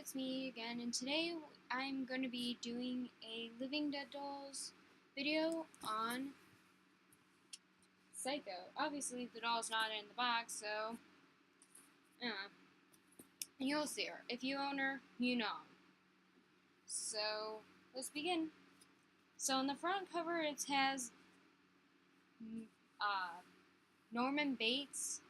it's me again, and today I'm going to be doing a Living Dead Dolls video on Psycho. Obviously, the doll's not in the box, so you'll see her. If you own her, you know. So let's begin. So on the front cover, it has Norman Bates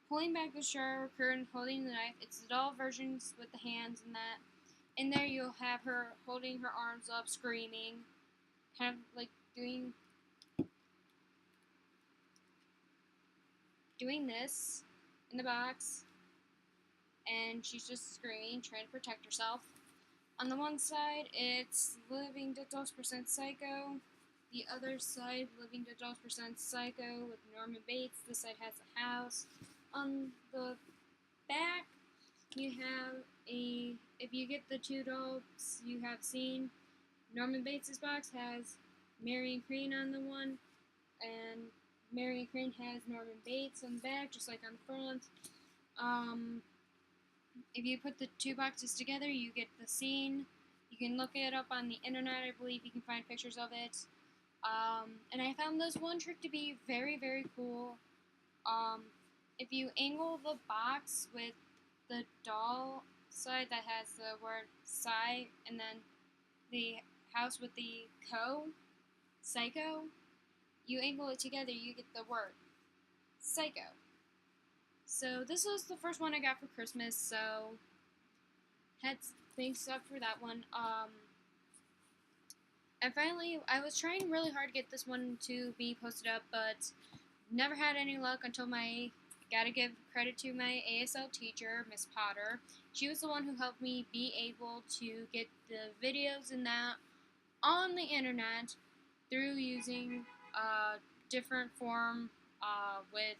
pulling back the shower curtain, holding the knife. It's the doll versions with the hands and that. In there, you'll have her holding her arms up, screaming, kind of like doing this in the box, and she's just screaming, trying to protect herself. On the one side, it's Living Dead Dolls Percent Psycho. The other side, Living Dead Dolls Percent Psycho with Norman Bates. This side has a house. On the back, you have if you get the two dolls you have seen, Norman Bates' box has Maryin Crain on the one, and Maryin Crain has Norman Bates on the back, just like on the front. If you put the two boxes together, you get the scene. You can look it up on the internet. I believe you can find pictures of it. And I found this one trick to be very, very cool. If you angle the box with the doll side that has the word Psy and then the house with the Psycho, you angle it together, you get the word Psycho. So this was the first one I got for Christmas, so thanks up for that one. And finally, I was trying really hard to get this one to be posted up, but never had any luck until gotta give credit to my ASL teacher, Miss Potter. She was the one who helped me be able to get the videos and that on the internet through using a different form with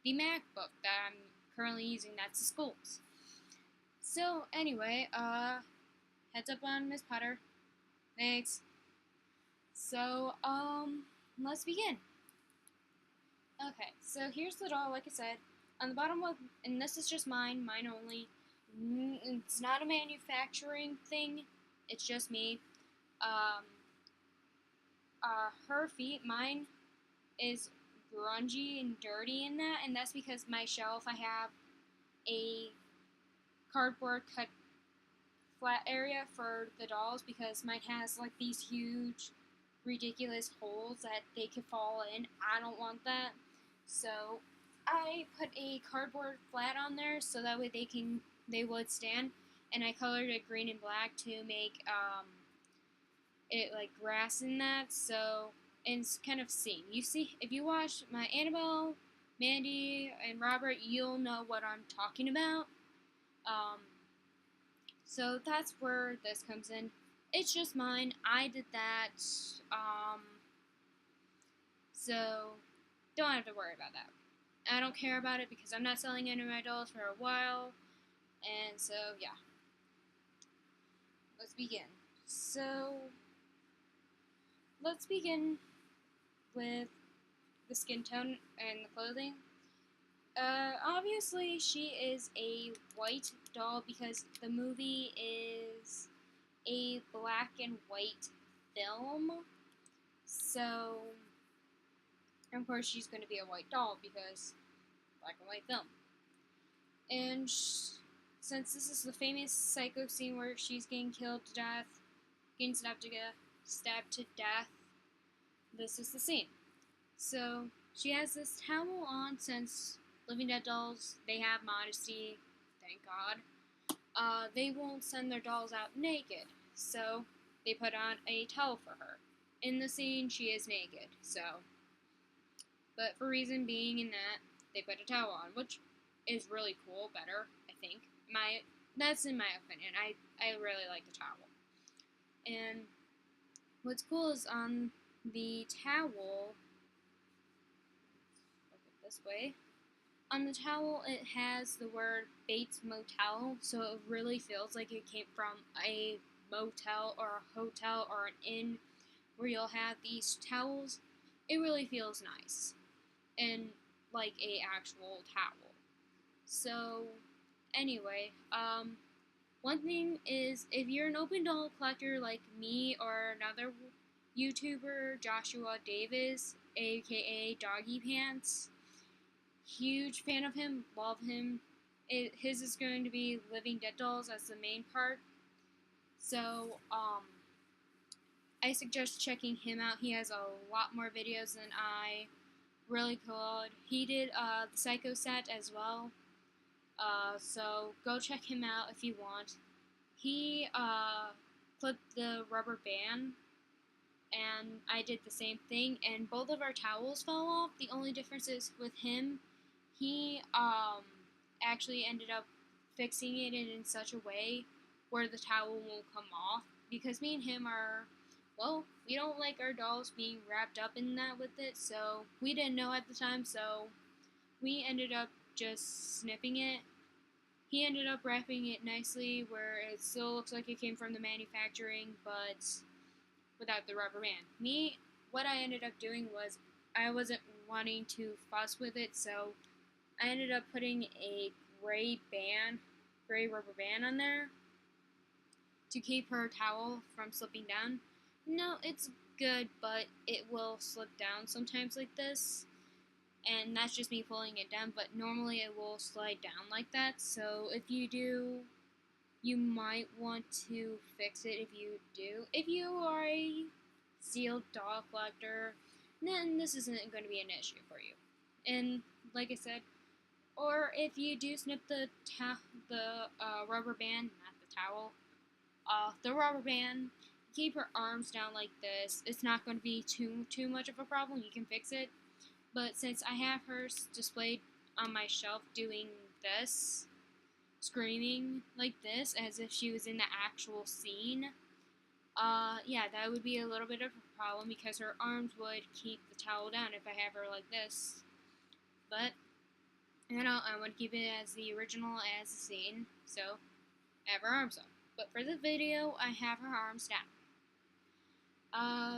the MacBook that I'm currently using. That's the school's. So anyway, heads up on Miss Potter. Thanks. So let's begin. Okay, so here's the doll. Like I said, on the bottom of, and this is just mine only. It's not a manufacturing thing. It's just me. Her feet, mine is grungy and dirty in that, and that's because my shelf, I have a cardboard cut flat area for the dolls because mine has like these huge ridiculous holes that they could fall in. I don't want that, so I put a cardboard flat on there so that way they would stand, and I colored it green and black to make it like grass in that, so and it's kind of seen. You see, if you watch my Annabelle, Mandy, and Robert, you'll know what I'm talking about. So that's where this comes in. It's just mine. I did that. So don't have to worry about that. I don't care about it because I'm not selling any of my dolls for a while. And so, yeah. Let's begin. So, let's begin with the skin tone and the clothing. Obviously, she is a white doll because the movie is a black and white film. So, of course, she's going to be a white doll because black and white film. And since this is the famous Psycho scene where she's getting killed to death, getting stabbed to death, this is the scene. So, she has this towel on since Living Dead Dolls, they have modesty, thank God. They won't send their dolls out naked, so they put on a towel for her. In the scene, she is naked, so. But for reason being in that, they put a towel on, which is really cool, better, I think. That's in my opinion. I really like the towel. And what's cool is on the towel, look it this way, on the towel it has the word Bates Motel, so it really feels like it came from a motel or a hotel or an inn where you'll have these towels. It really feels nice and like a actual towel. So anyway, One thing is, if you're an open doll collector like me or another YouTuber, Joshua Davis, aka Doggy Pants, huge fan of him, love him. His is going to be Living Dead Dolls as the main part. So, I suggest checking him out. He has a lot more videos than I. Really cool. He did the Psycho set as well. So go check him out if you want. He clipped the rubber band, and I did the same thing, and both of our towels fell off. The only difference is with him, he actually ended up fixing it in such a way where the towel won't come off, because me and him are, well, we don't like our dolls being wrapped up in that with it, so we didn't know at the time, so we ended up just snipping it. He ended up wrapping it nicely where it still looks like it came from the manufacturing, but without the rubber band. Me, what I ended up doing was I wasn't wanting to fuss with it, so I ended up putting a gray rubber band on there to keep her towel from slipping down. No, it's good, but it will slip down sometimes like this. And that's just me pulling it down, but normally it will slide down like that. So if you do, you might want to fix it if you do. If you are a sealed doll collector, then this isn't going to be an issue for you. And like I said, or if you do snip the rubber band, not the towel, the rubber band, keep her arms down like this. It's not going to be too much of a problem. You can fix it. But since I have her displayed on my shelf doing this, screaming like this as if she was in the actual scene, yeah, that would be a little bit of a problem because her arms would keep the towel down if I have her like this. But, I want to keep it as the original as the scene, so I have her arms up. But for the video, I have her arms down.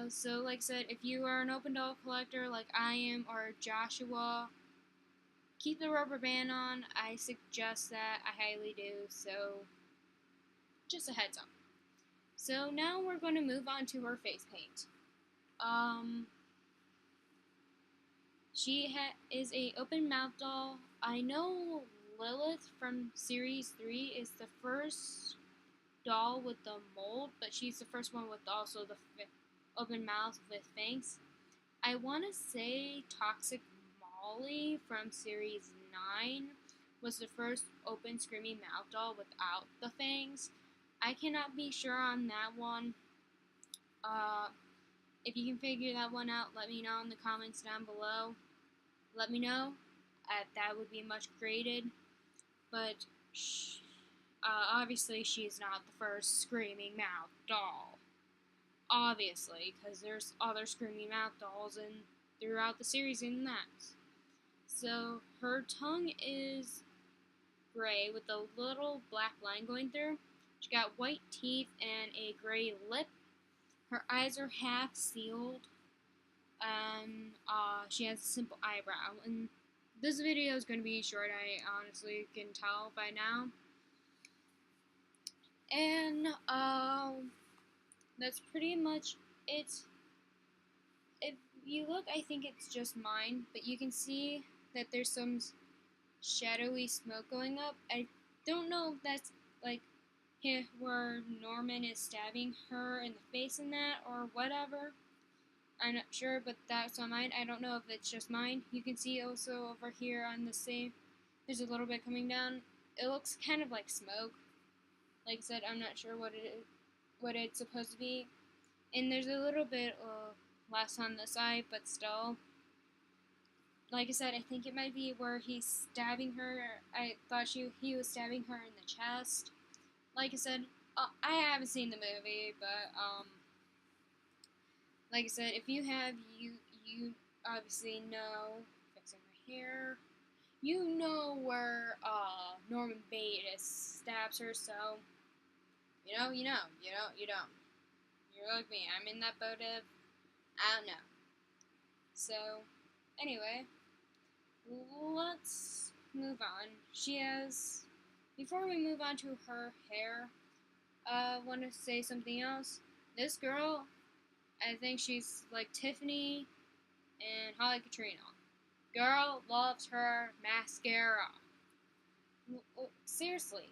So like I said, if you are an open doll collector like I am, or Joshua, keep the rubber band on. I suggest that. I highly do. So, just a heads up. So now we're going to move on to her face paint. She is a open mouth doll. I know Lilith from Series 3 is the first doll with the mold, but she's the first one with also the open mouth with fangs. I want to say Toxic Molly from Series 9 was the first open screaming mouth doll without the fangs. I cannot be sure on that one. If you can figure that one out, let me know in the comments down below. Let me know. That would be much graded. But obviously she's not the first screaming mouth doll. Obviously, because there's other screaming mouth dolls throughout the series in that. So her tongue is gray with a little black line going through. She got white teeth and a gray lip. Her eyes are half sealed. And she has a simple eyebrow. And this video is going to be short, I honestly can tell by now. And that's pretty much it. If you look, I think it's just mine, but you can see that there's some shadowy smoke going up. I don't know if that's like where Norman is stabbing her in the face in that or whatever. I'm not sure, but that's on mine. I don't know if it's just mine. You can see also over here on the same, there's a little bit coming down. It looks kind of like smoke. Like I said, I'm not sure what it's supposed to be. And there's a little bit less on the side, but still. Like I said, I think it might be where he's stabbing her. I thought he was stabbing her in the chest. Like I said, I haven't seen the movie, but like I said, if you have, you obviously know. Fixing my hair. You know where Norman Bates stabs her, so you know. You don't. You're like me. I'm in that boat of I don't know. So anyway, let's move on. She has before we move on to her hair, I want to say something else. This girl, I think she's like Tiffany and Holly Katrina. Girl loves her mascara. Seriously,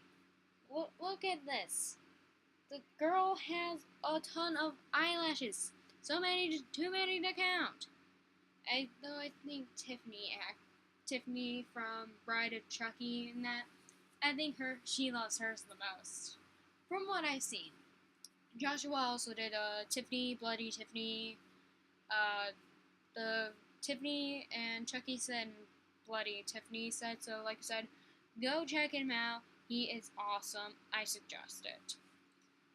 look at this. The girl has a ton of eyelashes. So many, too many to count. I think Tiffany from Bride of Chucky and that, I think she loves hers the most. From what I've seen. Joshua also did Tiffany, Bloody Tiffany, the Tiffany and Chucky said Bloody Tiffany said, so like I said, go check him out. He is awesome. I suggest it.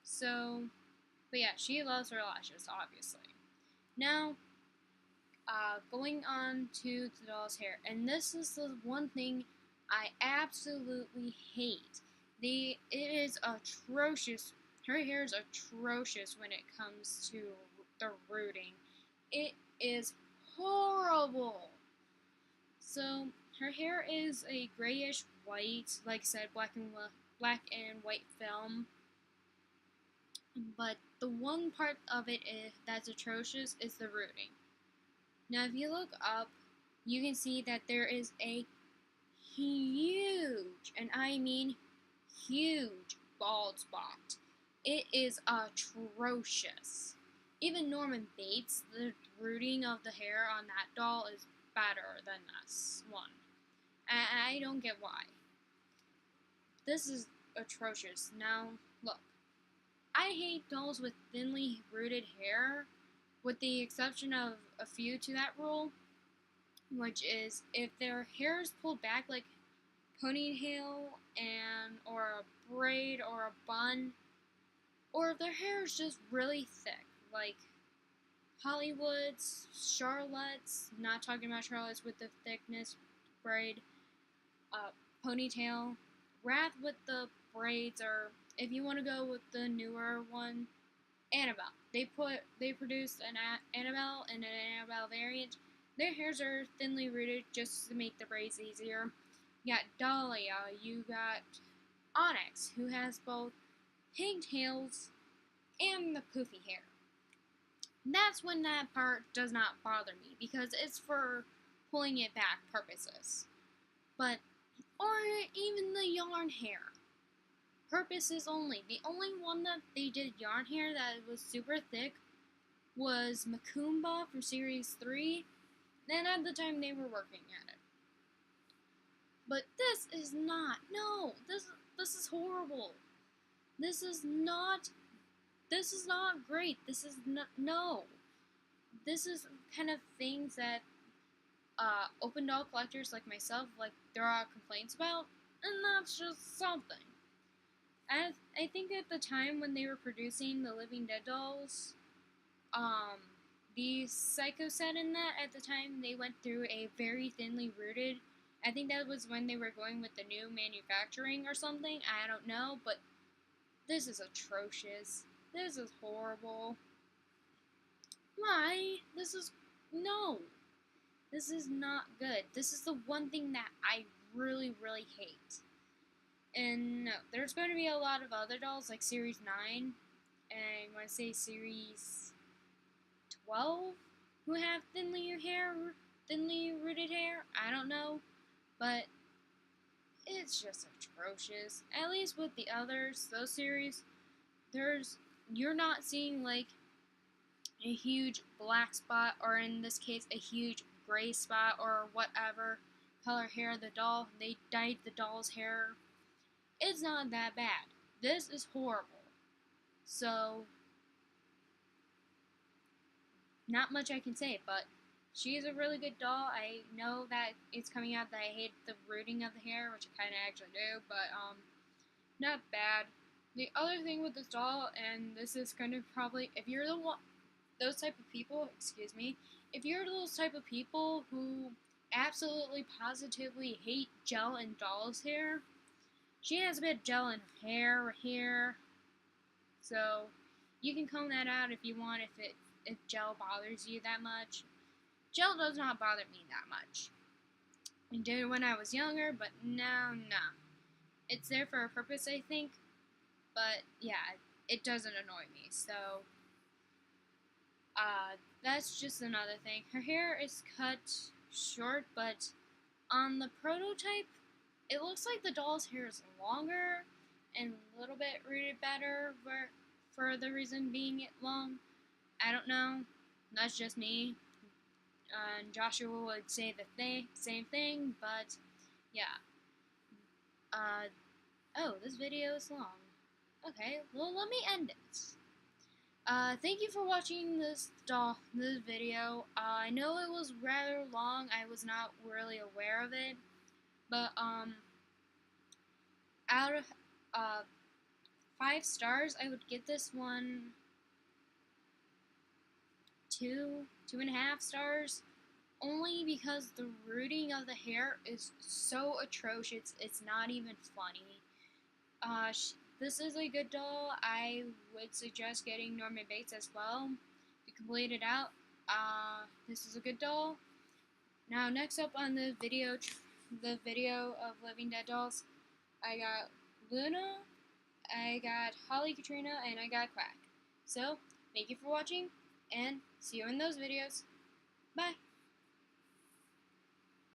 So, but yeah, she loves her lashes, obviously. Now, going on to the doll's hair, and this is the one thing I absolutely hate. It is atrocious. Her hair is atrocious when it comes to the rooting. It is horrible. So her hair is a grayish white, like I said, black and white film. But the one part of it that's atrocious is the rooting. Now, if you look up, you can see that there is a huge, and I mean huge, bald spot. It is atrocious. Even Norman Bates, the rooting of the hair on that doll is better than this one. I don't get why. This is atrocious. Now, look. I hate dolls with thinly rooted hair, with the exception of a few to that rule, which is if their hair is pulled back like ponytail or a braid or a bun, or if their hair is just really thick, like Hollywood's, Charlotte's, not talking about Charlotte's with the thickness braid, ponytail, Wrath with the braids, or if you want to go with the newer one, Annabelle. They produced an Annabelle and an Annabelle variant. Their hairs are thinly rooted just to make the braids easier. You got Dahlia, you got Onyx, who has both pigtails and the poofy hair. That's when that part does not bother me, because it's for pulling it back purposes. Or even the yarn hair. Purposes only. The only one that they did yarn hair that was super thick was Macumba from Series 3. And at the time they were working at it. But this is not. No. This is horrible. This is not great. This is not. No. This is kind of things that open doll collectors like myself, like, there are complaints about. And that's just something. I think at the time when they were producing the Living Dead dolls, the Psycho set in that, at the time, they went through a very thinly rooted, I think that was when they were going with the new manufacturing or something, I don't know, but this is atrocious. This is horrible. Why? No. This is not good. This is the one thing that I really, really hate. And no, there's going to be a lot of other dolls, like Series 9, and I want to say Series 12, who have thinly rooted hair. I don't know, but it's just atrocious. At least with the others, those series, you're not seeing like a huge black spot, or in this case, a huge gray spot, or whatever color hair the doll. They dyed the doll's hair. It's not that bad. This is horrible. So, not much I can say, but she's a really good doll. I know that it's coming out that I hate the rooting of the hair, which I kind of actually do, but, not bad. The other thing with this doll, and this is kind of probably, if you're those type of people, if you're those type of people who absolutely positively hate gel in doll's hair, she has a bit of gel in her hair here, so you can comb that out if you want, if gel bothers you that much. Gel does not bother me that much. It did when I was younger, but now, nah. It's there for a purpose, I think. But yeah, it doesn't annoy me. So that's just another thing. Her hair is cut short, but on the prototype, it looks like the doll's hair is longer and a little bit rooted better for the reason being it long. I don't know. That's just me. And Joshua would say the same thing, but yeah. Uh, oh, this video is long. Okay, well, let me end it. Thank you for watching this video. I know it was rather long. I was not really aware of it, but out of uh 5 stars, I would give this one 2.5 stars. Only because the rooting of the hair is so atrocious. It's not even funny. This is a good doll. I would suggest getting Norman Bates as well to complete it out. This is a good doll. Now, next up on the video of Living Dead dolls, I got Luna, I got Holly Katrina, and I got Quack. So, thank you for watching, and see you in those videos. Bye!